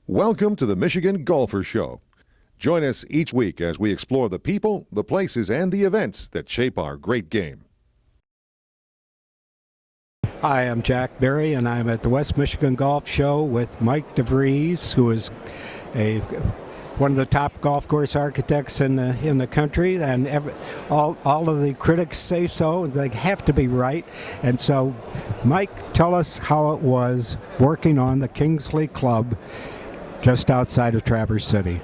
Welcome to the Michigan Golfer Show. Join us each week as we explore the people, the places, and the events that shape our great game. Hi, I'm Jack Berry, and I'm at the West Michigan Golf Show with Mike DeVries, who is one of the top golf course architects in the country, and all of the critics say so. They have to be right. And so, Mike, tell us how it was working on the Kingsley Club just outside of Traverse City.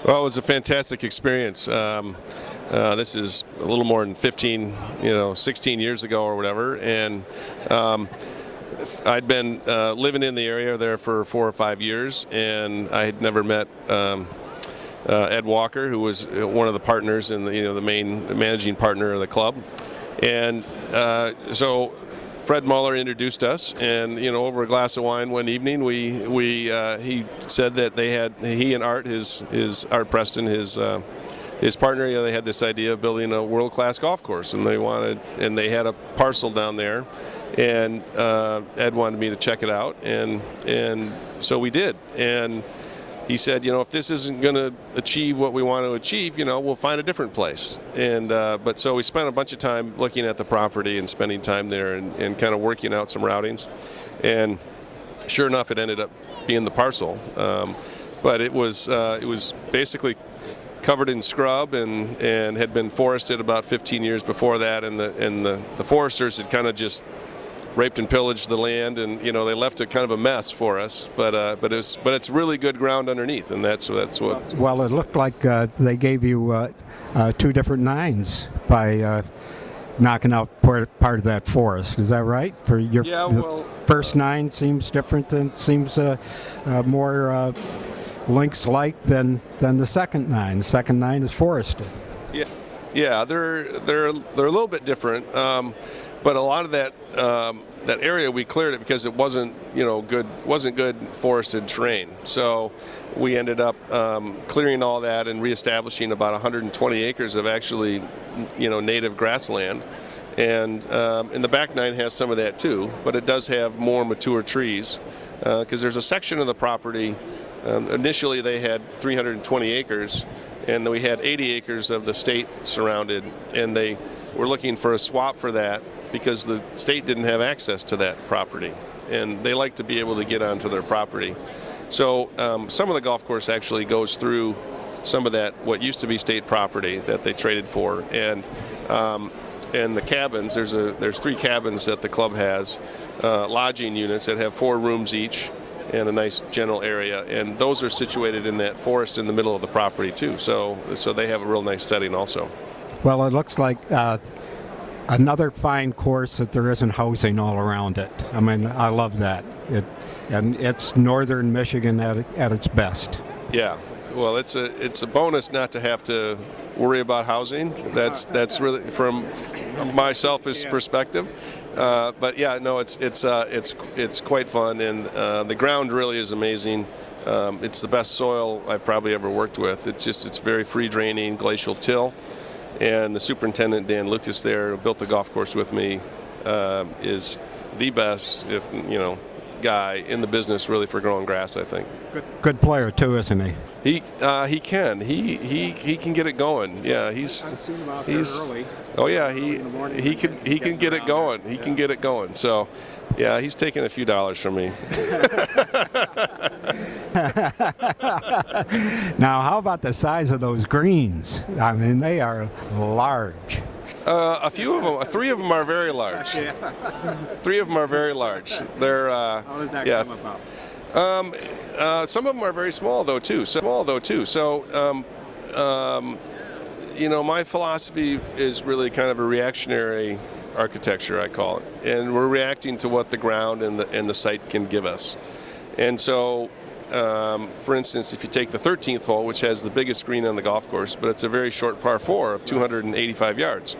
Well, it was a fantastic experience. This is a little more than 16 years ago or whatever, and I'd been living in the area there for 4 or 5 years, and I had never met Ed Walker, who was one of the partners and the main managing partner of the club, and so Fred Muller introduced us, and over a glass of wine one evening, he said that he and Art, his Art Preston, his partner, they had this idea of building a world-class golf course, and they had a parcel down there, and Ed wanted me to check it out, and so we did. And he said, if this isn't going to achieve what we want to achieve, we'll find a different place. And but so we spent a bunch of time looking at the property and spending time there and kind of working out some routings. And sure enough, it ended up being the parcel. But it was basically covered in scrub and had been forested about 15 years before that. And the foresters had kind of just raped and pillaged the land, and they left it kind of a mess for us. But it's really good ground underneath, and that's what. Well, it looked like they gave you 2 different nines by knocking out part of that forest. Is that right? For your first 9 seems different than more links-like than the second 9. The second 9 is forested. Yeah, they're a little bit different. But a lot of that area, we cleared it because it wasn't good forested terrain. So we ended up clearing all that and reestablishing about 120 acres of actually native grassland. And the back 9 has some of that too, but it does have more mature trees because there's a section of the property. Initially, they had 320 acres, and then we had 80 acres of the state surrounded, and they were looking for a swap for that, because the state didn't have access to that property, and they like to be able to get onto their property. So some of the golf course actually goes through some of that, what used to be state property that they traded for, and the cabins. There's 3 cabins that the club has, lodging units that have 4 rooms each, and a nice general area, and those are situated in that forest in the middle of the property too. So they have a real nice setting also. Well, it looks like another fine course that there isn't housing all around it. I mean, I love that. And it's northern Michigan at its best. Yeah, well, it's a bonus not to have to worry about housing. That's really from my selfish perspective. But yeah, no, it's quite fun, and the ground really is amazing. It's the best soil I've probably ever worked with. It's very free draining, glacial till. And the superintendent, Dan Lucas, there, who built the golf course with me, is the best, guy in the business, really, for growing grass, I think. Good player too, isn't he? He can. He can get it going. Yeah, I've seen him out there early. Oh yeah, he can get it going. He can get it going. So, yeah, he's taking a few dollars from me. Now, how about the size of those greens? I mean, they are large. A few of them, 3 of them are very large. 3 of them are very large. They're How did that come about? Some of them are very small though too. So my philosophy is really kind of a reactionary architecture, I call it, and we're reacting to what the ground and the site can give us. And so, for instance, if you take the 13th hole, which has the biggest green on the golf course, but it's a very short par 4 of 285 yards.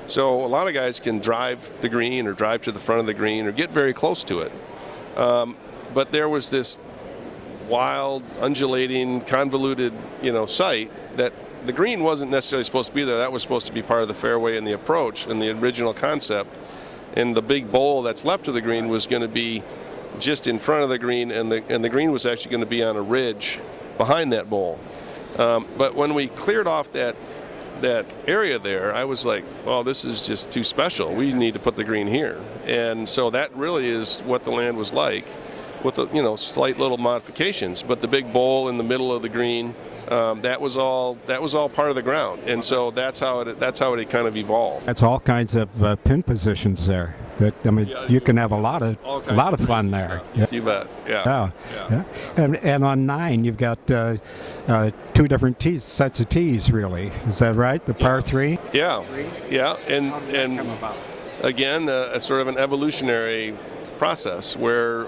So a lot of guys can drive the green or drive to the front of the green or get very close to it. But there was this wild, undulating, convoluted, site that the green wasn't necessarily supposed to be there. That was supposed to be part of the fairway and the approach and the original concept. And the big bowl that's left of the green was going to be just in front of the green, and the green was actually going to be on a ridge behind that bowl. But when we cleared off that area there, I was like, well, this is just too special. We need to put the green here. And so that really is what the land was like, with the, slight little modifications. But the big bowl in the middle of the green, that was all part of the ground. And so that's how it kind of evolved. That's all kinds of pin positions there. You can have a lot of fun there. Yeah. You bet. Yeah. And on 9, you've got 2 different sets of tees, really. Is that right? The par 3. Yeah. And come about? Again, a sort of an evolutionary process where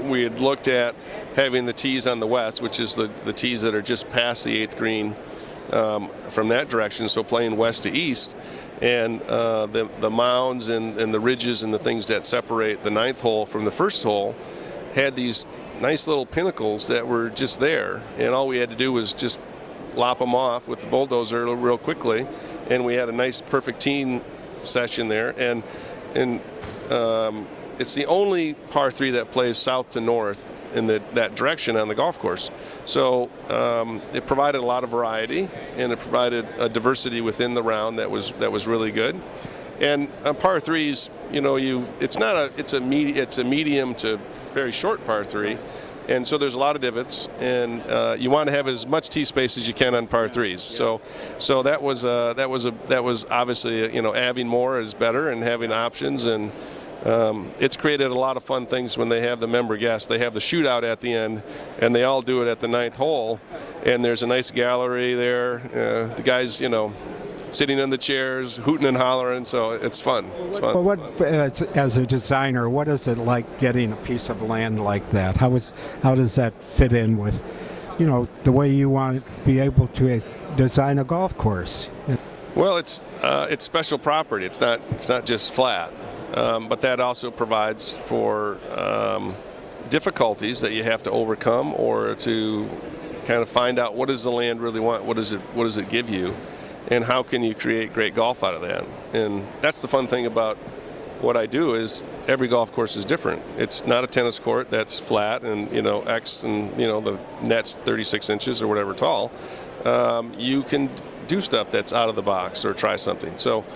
we had looked at having the tees on the west, which is the tees that are just past the 8th green from that direction, so playing west to east. And the mounds and the ridges and the things that separate the 9th hole from the first hole had these nice little pinnacles that were just there, and all we had to do was just lop them off with the bulldozer real quickly, and we had a nice perfect teeing session there. And it's the only par 3 that plays south to north in that direction on the golf course. So it provided a lot of variety, and it provided a diversity within the round that was really good. And on par 3s, it's a medium to very short par 3, and so there's a lot of divots, and you want to have as much tee space as you can on par 3s. Yes. So that was obviously having more is better, and having options, and it's created a lot of fun things when they have the member guests. They have the shootout at the end, and they all do it at the 9th hole, and there's a nice gallery there. The guys, sitting in the chairs, hooting and hollering, so it's fun. It's fun. Well, as a designer, what is it like getting a piece of land like that? How does that fit in with, the way you want to be able to design a golf course? Well, it's special property. It's not just flat. But that also provides for difficulties that you have to overcome, or to kind of find out, what does the land really want? What does it give you? And how can you create great golf out of that? And that's the fun thing about what I do, is every golf course is different. It's not a tennis court that's flat and X, and the net's 36 inches or whatever tall. You can do stuff that's out of the box, or try something. So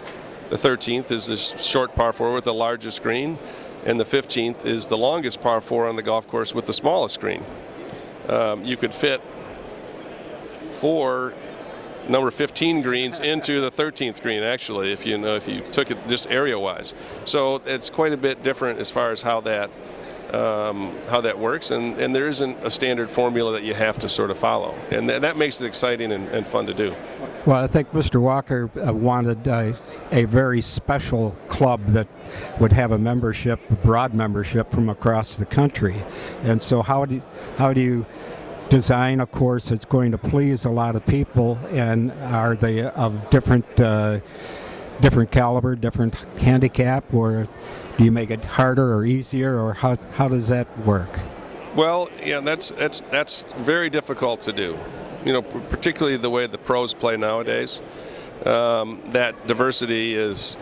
the 13th is this short par 4 with the largest green, and the 15th is the longest par 4 on the golf course with the smallest green. You could fit 4 number 15 greens into the 13th green, actually, if you took it just area-wise. So it's quite a bit different as far as how that works, and there isn't a standard formula that you have to sort of follow, and that makes it exciting and fun to do. Well, I think Mr. Walker wanted a very special club that would have a broad membership from across the country, and so how do you design a course that's going to please a lot of people, and are they of different caliber, different handicap, or do you make it harder or easier, or how does that work? Well, yeah, that's very difficult to do. Particularly the way the pros play nowadays. That diversity is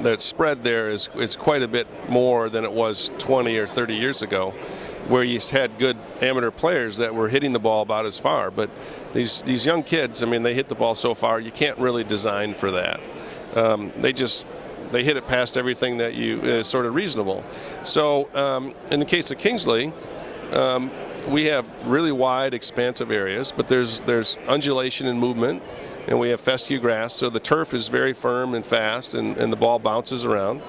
that spread there is quite a bit more than it was 20 or 30 years ago, where you had good amateur players that were hitting the ball about as far. But these young kids, they hit the ball so far, you can't really design for that. They hit it past everything that is sort of reasonable. So in the case of Kingsley, we have really wide, expansive areas, but there's undulation and movement, and we have fescue grass, so the turf is very firm and fast, and the ball bounces around.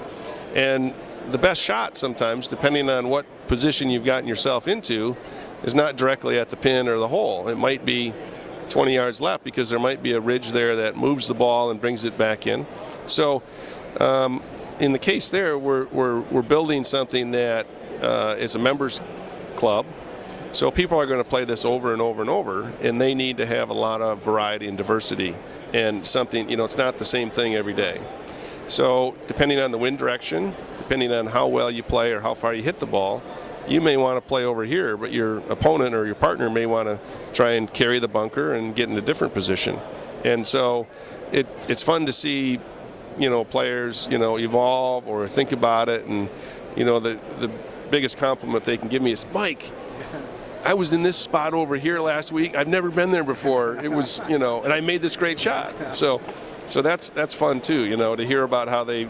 And the best shot sometimes, depending on what position you've gotten yourself into, is not directly at the pin or the hole. It might be 20 yards left, because there might be a ridge there that moves the ball and brings it back in. So in the case there, we're building something that is a members club. So people are going to play this over and over and over, and they need to have a lot of variety and diversity, and something, it's not the same thing every day. So depending on the wind direction, depending on how well you play or how far you hit the ball, you may want to play over here, but your opponent or your partner may want to try and carry the bunker and get in a different position. And so it's fun to see, players, evolve or think about it, and the biggest compliment they can give me is, Mike, I was in this spot over here last week. I've never been there before. It was, and I made this great shot. So that's fun too, to hear about how they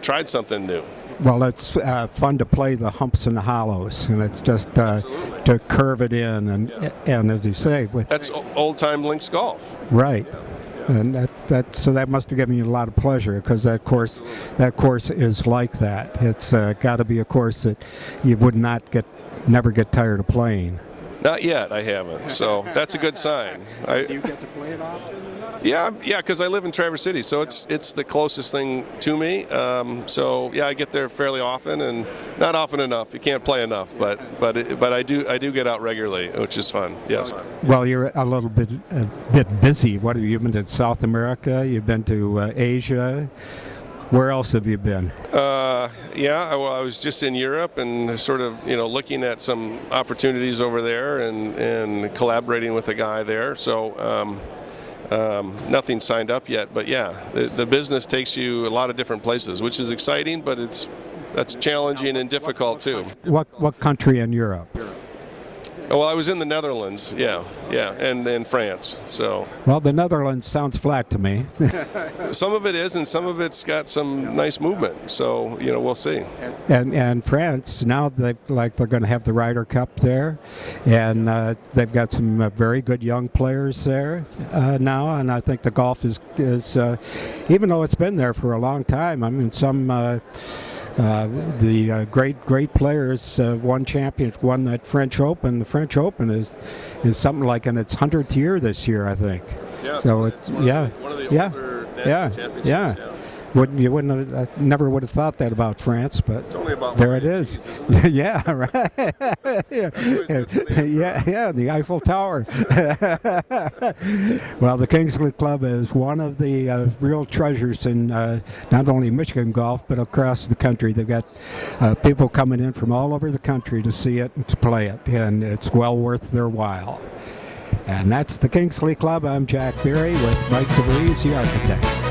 tried something new. Well, it's fun to play the humps and the hollows, and it's just to curve it in, and as you say, that's old-time links golf. Right. And that must have given you a lot of pleasure, because that course is like that. It's got to be a course that you would never get tired of playing. Not yet, I haven't. So that's a good sign. Do you get to play it often? Yeah, because I live in Traverse City, so it's the closest thing to me. So yeah, I get there fairly often, and not often enough. You can't play enough, but I do get out regularly, which is fun. Yes. Well, you're a bit busy. What have you been to? South America? You've been to Asia? Where else have you been? Yeah, well, I was just in Europe and sort of, looking at some opportunities over there and collaborating with a guy there. So nothing signed up yet, but yeah, the business takes you a lot of different places, which is exciting, but that's challenging and difficult too. What country in Europe? Well, I was in the Netherlands, yeah, and France. So. Well, the Netherlands sounds flat to me. Some of it is, and some of it's got some nice movement. So we'll see. And France now they're going to have the Ryder Cup there, and they've got some very good young players there now. And I think the golf is even though it's been there for a long time. I mean, some. The great players won that French Open. The French Open is something like in its 100th year this year, I think. Yeah, so it's one of the older national championships. Yeah. Never would have thought that about France, but it's only about there it is. Cheese, isn't it? Yeah, right. yeah, the Eiffel Tower. Well, the Kingsley Club is one of the real treasures in not only Michigan golf, but across the country. They've got people coming in from all over the country to see it and to play it, and it's well worth their while. And that's the Kingsley Club. I'm Jack Berry with Mike DeVries, the architect.